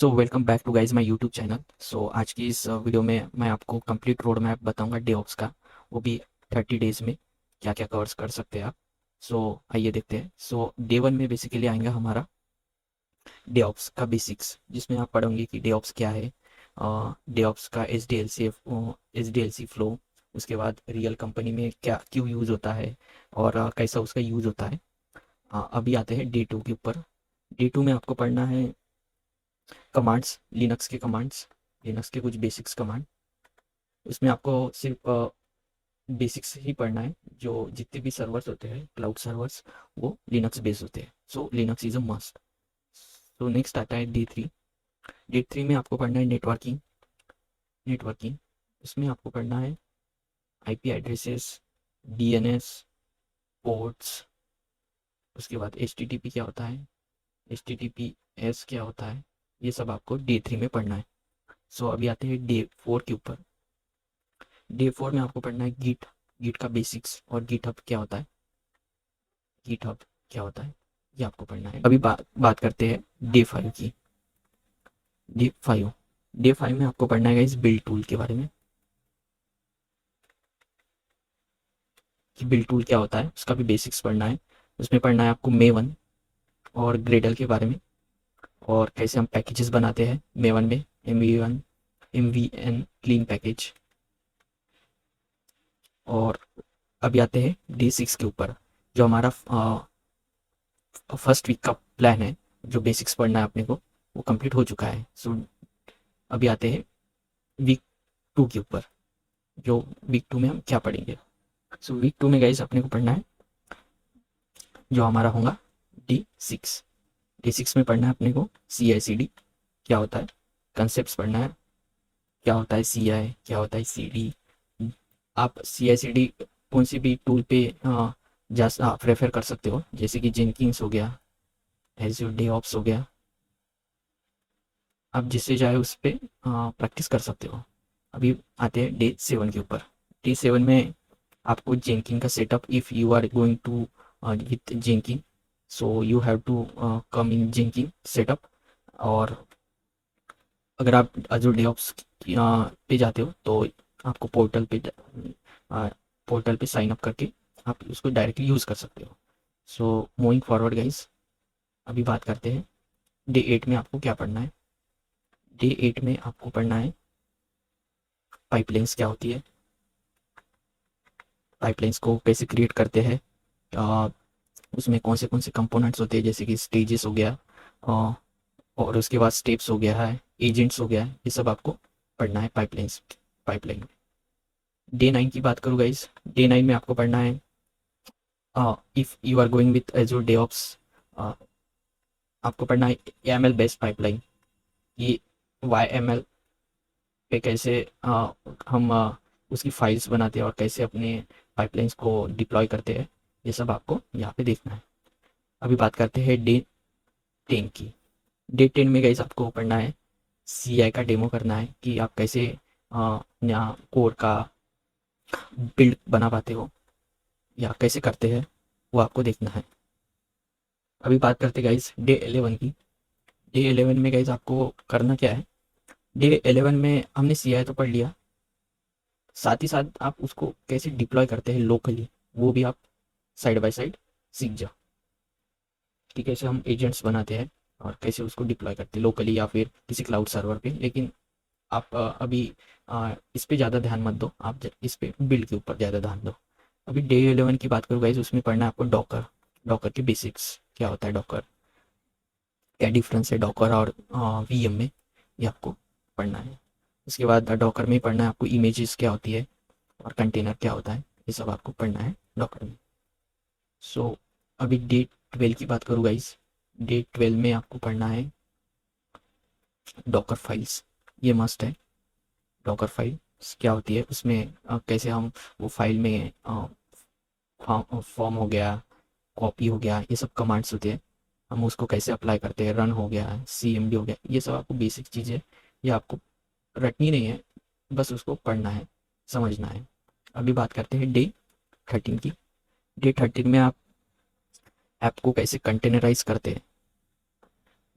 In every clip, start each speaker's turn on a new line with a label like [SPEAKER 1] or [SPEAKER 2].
[SPEAKER 1] So welcome back to guys my YouTube channel. So आज की इस वीडियो में मैं आपको कंप्लीट रोड मैप बताऊंगा डेओप्स का, वो भी 30 डेज में क्या क्या कवर्स कर सकते हैं आप। सो आइए देखते हैं। सो डे वन में बेसिकली आएगा हमारा डेओप्स का बेसिक्स, जिसमें आप पढ़ोगे कि डेओप्स क्या है, डेओप्स का H D L C flow, उसके बाद रियल कंपनी में क्या क्यों यूज़ होता है और कैसा उसका यूज़ होता है। अभी आते हैं डे टू के ऊपर। डे टू में आपको पढ़ना है कमांड्स, लिनक्स के कुछ बेसिक्स कमांड। उसमें आपको सिर्फ बेसिक्स ही पढ़ना है। जो जितने भी सर्वर्स होते हैं, क्लाउड सर्वर्स, वो लिनक्स बेस्ड होते हैं। सो लिनक्स इज अ मस्ट। तो नेक्स्ट आता है डे थ्री में आपको पढ़ना है नेटवर्किंग। उसमें आपको पढ़ना है आईपी एड्रेसेस, डीएनएस, पोर्ट्स। उसके बाद एचटीटीपी क्या होता है, एचटीटीपीएस क्या होता है, ये सब आपको डे थ्री में पढ़ना है। सो अभी आते हैं डे फोर के ऊपर। डे फोर में आपको पढ़ना है गिट का बेसिक्स और गिट हब क्या होता है, ये आपको पढ़ना है। अभी बात करते हैं डे फाइव की। डे फाइव डे फाइव में आपको पढ़ना है इस बिल्ड टूल के बारे में, कि बिल्ड टूल क्या होता है, उसका भी बेसिक्स पढ़ना है। उसमें पढ़ना है आपको मेवन और ग्रेडल के बारे में, और कैसे हम पैकेजेस बनाते हैं मेवन में, M V N clean package. और अभी आते हैं डे सिक्स के ऊपर, जो हमारा फर्स्ट वीक का प्लान है। जो बेसिक्स पढ़ना है अपने को, वो कंप्लीट हो चुका है। सो अभी आते हैं वीक टू के ऊपर। जो वीक टू में हम क्या पढ़ेंगे। सो वीक टू में गाइस अपने को पढ़ना है जो हमारा होगा डे सिक्स में पढ़ना है अपने को CI/CD क्या होता है, कंसेप्ट पढ़ना है, क्या होता है CI, क्या होता है CD। आप CI/CD कौन सी भी टूल पे आप रेफर कर सकते हो, जैसे कि जेनकिंस हो गया, एज्योर डेवऑप्स हो गया। आप जिससे चाहे उस पर प्रैक्टिस कर सकते हो। अभी आते हैं डे सेवन के ऊपर। डे सेवन में आपको जेनकिन का setup, if you are going to with Jenkin, so you have to come in Jenkin setup. और अगर आप अजूर डेवऑप्स पे जाते हो तो आपको पोर्टल पे साइन अप करके आप उसको डायरेक्टली यूज़ कर सकते हो। सो मूविंग फॉरवर्ड गाइस, अभी बात करते हैं डे एट में आपको क्या पढ़ना है। डे एट में आपको पढ़ना है पाइपलाइंस क्या होती है, पाइपलाइंस को कैसे क्रिएट करते हैं, अ, उसमें कौन से कंपोनेंट्स होते हैं, जैसे कि स्टेजेस हो गया, अ, और उसके बाद स्टेप्स हो गया है, एजेंट्स हो गया है, ये सब आपको पढ़ना है पाइपलाइन में। डे नाइन की बात करूँ गाइस, डे नाइन में आपको पढ़ना है if you are going with Azure DevOps, आपको पढ़ना है एम एल बेस्ड पाइपलाइन। ये YML पे कैसे हम उसकी फाइल्स बनाते हैं और कैसे अपने पाइपलाइंस को डिप्लॉय करते हैं, ये सब आपको यहाँ पे देखना है। अभी बात करते हैं डे टेन की। डे टेन में गाइस आपको पढ़ना है CI का डेमो करना है, कि आप कैसे यहाँ कोड का बिल्ड बना पाते हो या कैसे करते हैं, वो आपको देखना है। अभी बात करते हैं गाइस डे 11 की। डे 11 में गाइस आपको करना क्या है। डे 11 में हमने CI तो पढ़ लिया, साथ ही साथ आप उसको कैसे डिप्लॉय करते हैं लोकली, वो भी आप साइड बाय साइड सीख जाओ, कि कैसे हम एजेंट्स बनाते हैं और कैसे उसको डिप्लॉय करते हैं लोकली या फिर किसी क्लाउड सर्वर पे। लेकिन आप अभी इस पे ज़्यादा ध्यान मत दो, आप इस पे बिल्ड के ऊपर ज़्यादा ध्यान दो। अभी डे 11 की बात करूँ गाइज, उसमें पढ़ना है आपको डॉकर, डॉकर के बेसिक्स क्या होता है, डॉकर क्या डिफरेंस है डॉकर और VM में, ये आपको पढ़ना है। उसके बाद डॉकर में पढ़ना है आपको इमेजेस क्या होती है और कंटेनर क्या होता है, ये सब आपको पढ़ना है डॉकर में। सो अभी डे 12 की बात करूँ गाइस, डे 12 में आपको पढ़ना है डॉकर फाइल्स, ये मस्ट है। डॉकर फाइल्स क्या होती है, उसमें कैसे हम वो फाइल में फॉर्म हो गया, कॉपी हो गया, ये सब कमांड्स होते हैं, हम उसको कैसे अप्लाई करते हैं, रन हो गया, CMD हो गया, ये सब आपको बेसिक चीज़ें, ये आपको रटनी नहीं है, बस उसको पढ़ना है, समझना है। अभी बात करते हैं डे 13 की। डे 13 में आप ऐप को कैसे कंटेनराइज करते हैं,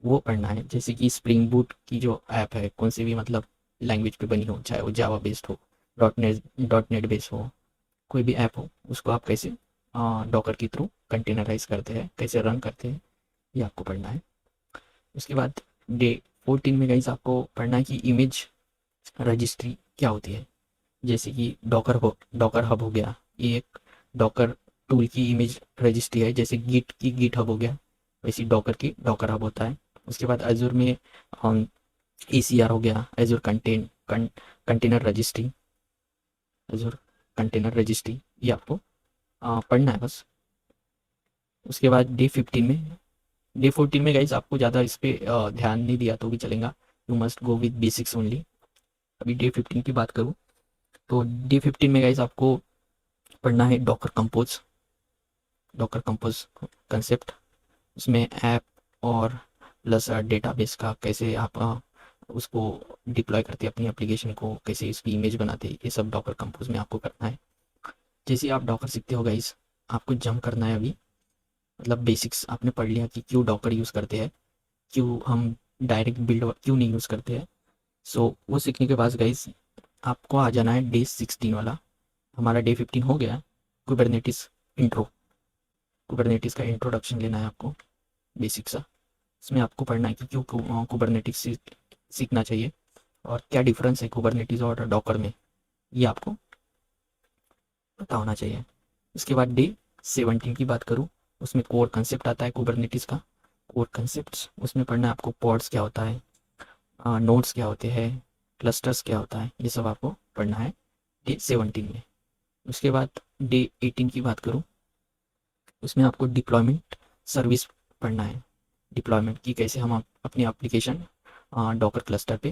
[SPEAKER 1] वो पढ़ना है। जैसे कि स्प्रिंग बूट की जो ऐप है, कौन सी भी मतलब लैंग्वेज पे बनी हो, चाहे वो जावा बेस्ड हो, डॉट नेट बेस्ड हो, कोई भी ऐप हो, उसको आप कैसे डॉकर के थ्रू कंटेनराइज करते हैं, कैसे रन करते हैं, ये आपको पढ़ना है। उसके बाद डे 14 में गाइस आपको पढ़ना है कि इमेज रजिस्ट्री क्या होती है। जैसे कि डॉकर हब हो गया, ये एक डॉकर टूल की इमेज रजिस्ट्री है। जैसे गिट की गिट हब हो गया, वैसी डॉकर की डॉकर हब होता है। उसके बाद अजूर में ACR हो गया, Azure container registry, Azure container registry, ये आपको पढ़ना है बस। उसके बाद डे 14 में गाइस आपको ज़्यादा इस पे ध्यान नहीं दिया तो भी चलेगा, you must go with basics only. अभी डे 15 की बात करूँ तो डे 15 में गाइस आपको पढ़ना है डॉकर कंपोज कंसेप्ट। उसमें ऐप और प्लस डेटाबेस का कैसे आप उसको डिप्लॉय करते हैं, अपनी एप्लीकेशन को कैसे इसकी इमेज बनाते हैं, ये सब डॉकर कंपोज में आपको करना है। जैसे आप डॉकर सीखते हो गाइस, आपको जंप करना है अभी, मतलब बेसिक्स आपने पढ़ लिया कि क्यों डॉकर यूज़ करते हैं, क्यों हम डायरेक्ट बिल्ड क्यों नहीं यूज़ करते हैं। सो वो सीखने के बाद गाइस आपको आ जाना है डे 16 वाला। हमारा डे 15 हो गया, कुबरनेटिस इंट्रो। कुबरनेटिस का इंट्रोडक्शन लेना है आपको, बेसिक सा। इसमें आपको पढ़ना है कि क्यों कुबरनेटिस सीखना चाहिए और क्या डिफरेंस है कुबरनेटिस और डॉकर में, ये आपको पता होना चाहिए। उसके बाद डे 17 की बात करूँ, उसमें कोर कंसेप्ट आता है कुबरनेटिस का। कोर कंसेप्ट उसमें पढ़ना है आपको, पॉड्स क्या होता है, नोड्स क्या होते हैं, क्लस्टर्स क्या होता है, ये सब आपको पढ़ना है डे 17 में। उसके बाद डे 18 की बात करूँ, उसमें आपको डिप्लॉयमेंट सर्विस पढ़ना है। डिप्लॉयमेंट की कैसे हम अपनी एप्लीकेशन डॉकर क्लस्टर पे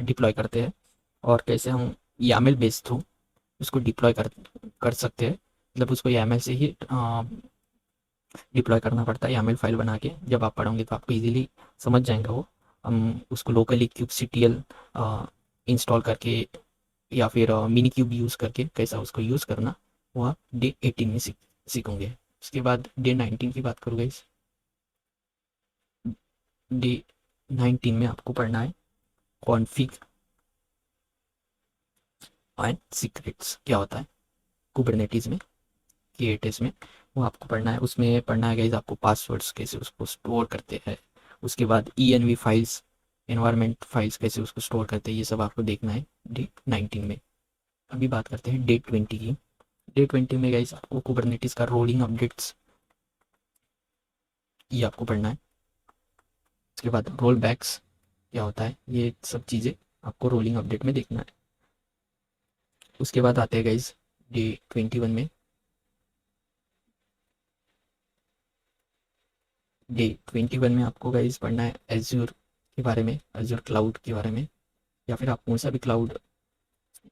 [SPEAKER 1] डिप्लॉय करते हैं और कैसे हम YAML बेस थ्रू उसको डिप्लॉय कर सकते हैं। मतलब उसको YAML से ही डिप्लॉय करना पड़ता है, YAML फाइल बना के। जब आप पढ़ोगे तो आपको इजीली समझ जाएगा वो। हम उसको लोकली क्यूबसीटीएल इंस्टॉल करके या फिर मिनी क्यूब यूज़ करके कैसा उसको यूज़ करना, वो आप डे 18 में सीखोगे। उसके बाद डे 19 की बात करूँगा, इस डे 19 में आपको पढ़ना है कॉन्फ़िग एंड सीक्रेट्स क्या होता है कुबरनेटिस में, KATS में, वो आपको पढ़ना है। उसमें पढ़ना है गाइस आपको पासवर्ड्स कैसे उसको स्टोर करते हैं। उसके बाद ENV फाइल्स, एनवायरनमेंट फाइल्स कैसे उसको स्टोर करते हैं, ये सब आपको देखना है डे 19 में। अभी बात करते हैं डे 20 की। डे 20 में गाइस आपको कुबरनेटिस का रोलिंग अपडेट्स, ये आपको पढ़ना है। उसके बाद रोल बैक्स क्या होता है, ये सब चीज़ें आपको रोलिंग अपडेट में देखना है। उसके बाद आते हैं गाइस डे 21 में। डे 21 में आपको गाइस पढ़ना है एज्योर के बारे में, एज्योर क्लाउड के बारे में, या फिर आप कौन सा भी क्लाउड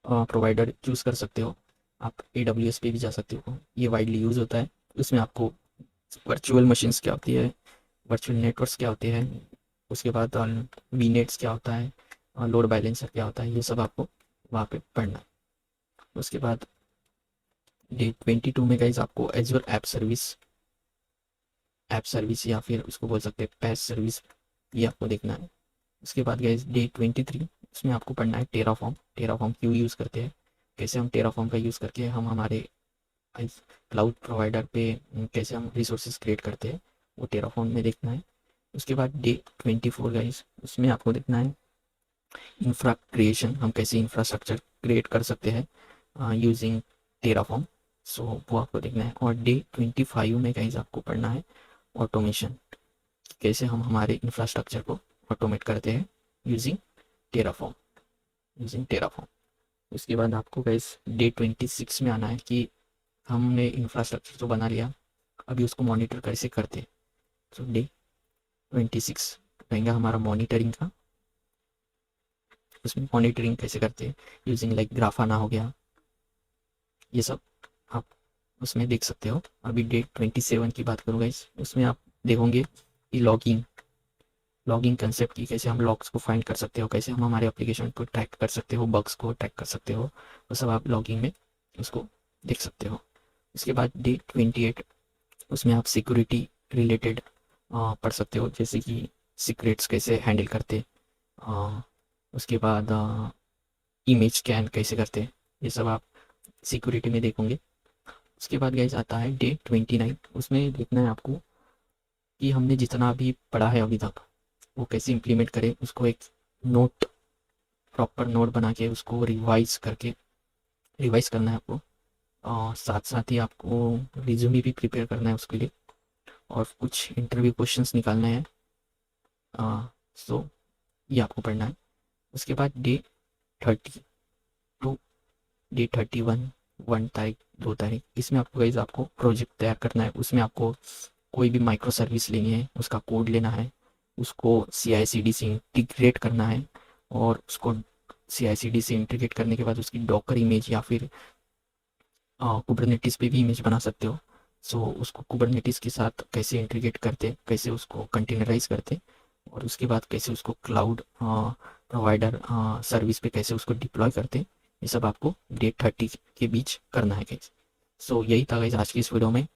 [SPEAKER 1] प्रोवाइडर चूज़ कर सकते हो। आप AWS पे भी जा सकते हो, ये वाइडली यूज़ होता है। उसमें आपको वर्चुअल मशीन्स क्या होती है, वर्चुअल नेटवर्क्स क्या होते हैं, उसके बाद VNets क्या होता है, लोड बैलेंसर क्या होता है, ये सब आपको वहाँ पे पढ़ना है। उसके बाद डे 22 में गाइज आपको एज्योर ऐप सर्विस या फिर उसको बोल सकते हैं पैस सर्विस, ये आपको देखना है। उसके बाद गाइज डे 23 उसमें आपको पढ़ना है टेराफॉर्म क्यों यूज़ करते हैं, कैसे हम टेराफॉर्म का यूज़ करके हम हमारे क्लाउड प्रोवाइडर पे कैसे हम रिसोर्सेज क्रिएट करते हैं, वो टेराफॉर्म में देखना है। उसके बाद डे 24 गाइज उसमें आपको देखना है इंफ्रा क्रिएशन, हम कैसे इंफ्रास्ट्रक्चर क्रिएट कर सकते हैं यूजिंग टेराफॉर्म, सो वो आपको देखना है। और डे 25 में गाइज आपको पढ़ना है ऑटोमेशन, कैसे हम हमारे इंफ्रास्ट्रक्चर को ऑटोमेट करते हैं यूजिंग टेराफॉर्म। उसके बाद आपको गाइस डे 26 में आना है कि हमने इंफ्रास्ट्रक्चर तो बना लिया, अभी उसको मॉनिटर कैसे करते हैं। तो डे 26 रहेगा हमारा मॉनिटरिंग का। उसमें मॉनिटरिंग कैसे करते हैं यूजिंग लाइक ग्राफाना हो गया, ये सब आप उसमें देख सकते हो। अभी डे 27 की बात करूँ गाइस, उसमें आप देखोगे कि लॉगिंग कंसेप्ट की, कैसे हम लॉग्स को फाइंड कर सकते हो, कैसे हम हमारे एप्लीकेशन को ट्रैक कर सकते हो, बग्स को ट्रैक कर सकते हो, वो सब आप लॉगिंग में उसको देख सकते हो। उसके बाद डे 28 उसमें आप सिक्योरिटी रिलेटेड पढ़ सकते हो, जैसे कि सीक्रेट्स कैसे हैंडल करते, अ, उसके बाद इमेज स्कैन कैसे करते हैं, ये सब आप सिक्योरिटी में देखोगे। उसके बाद गाइस आता है डे 29। उसमें देखना है आपको कि हमने जितना भी पढ़ा है अभी तक वो कैसे इम्प्लीमेंट करें, उसको एक नोट, प्रॉपर नोट बना के उसको रिवाइज करना है आपको। और साथ साथ ही आपको रिज्यूमे भी प्रिपेयर करना है उसके लिए, और कुछ इंटरव्यू क्वेश्चंस निकालने हैं। सो ये आपको पढ़ना है। उसके बाद डे 32, डे 31, 1 तारीख, 2 तारीख, इसमें आपको गाइस आपको प्रोजेक्ट तैयार करना है। उसमें आपको कोई भी माइक्रो सर्विस लेनी है, उसका कोड लेना है, उसको CI/CD से इंटीग्रेट करना है, और उसको CI/CD से इंटीग्रेट करने के बाद उसकी डॉकर इमेज या फिर कुबरनेटिस पे भी इमेज बना सकते हो। सो उसको कुबरनेटिस के साथ कैसे इंटीग्रेट करते, कैसे उसको कंटेनराइज करते, और उसके बाद कैसे उसको क्लाउड प्रोवाइडर सर्विस पे कैसे उसको डिप्लॉय करते, ये सब आपको डे 30 के बीच करना है गाइस। सो यही था गाइस आज की इस वीडियो में।